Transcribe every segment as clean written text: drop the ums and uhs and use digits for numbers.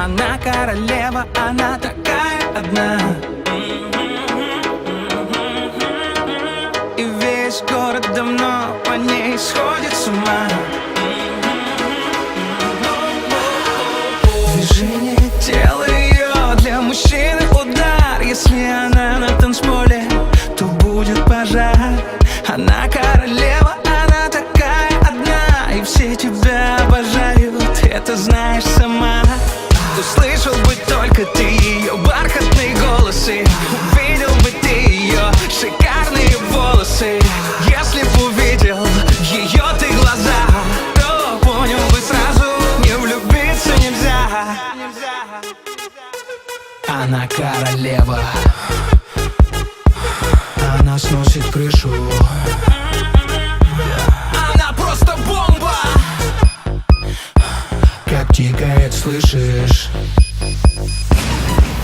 Она королева, она такая одна. И весь город давно по ней сходит с ума. Движение тела ее для мужчины удар. Если она на танцполе, то будет пожар. Она королева, она такая одна. И все тебя обожают, это знаешь сама. Услышал бы только ты ее бархатные голосы, увидел бы ты ее шикарные волосы. Если б увидел ее ты глаза, то понял бы сразу, не влюбиться нельзя. Она королева, она сносит крышу. Она просто бомба, как тикает, слышишь?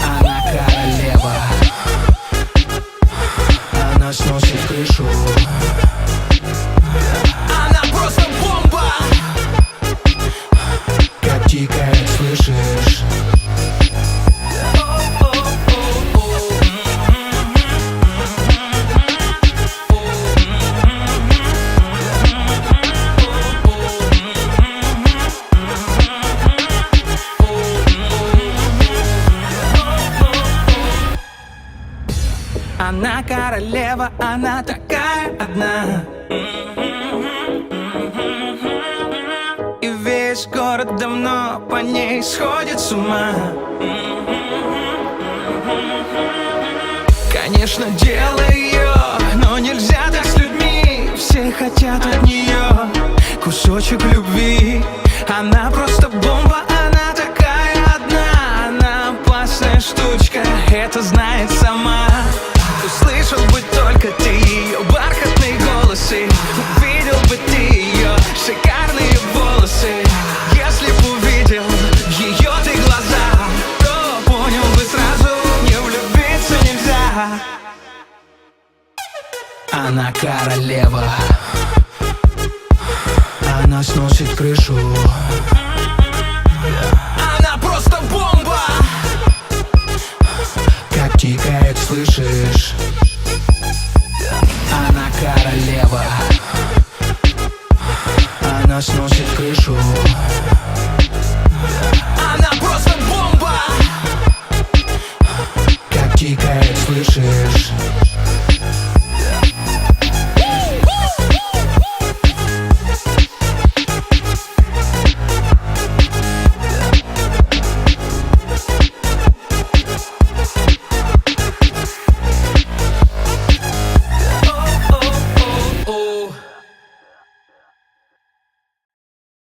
Она королева, она сносит крышу. Она просто бомба, как тикает, слышишь? Она королева, она такая одна. И весь город давно по ней сходит с ума. Конечно, дело ее, но нельзя так с людьми. Все хотят от нее кусочек любви. Она просто бомба, она такая одна. Она опасная штучка, это знает сама. Услышал бы только ты ее бархатные голосы, увидел бы ты ее шикарные волосы. Если б увидел ее ты глаза, то понял бы сразу, не влюбиться нельзя. Она королева, она сносит крышу. Она просто бомба, как тикает, слышишь? Она королева, она сносит крышу. Она просто бомба, как тикает, слышишь?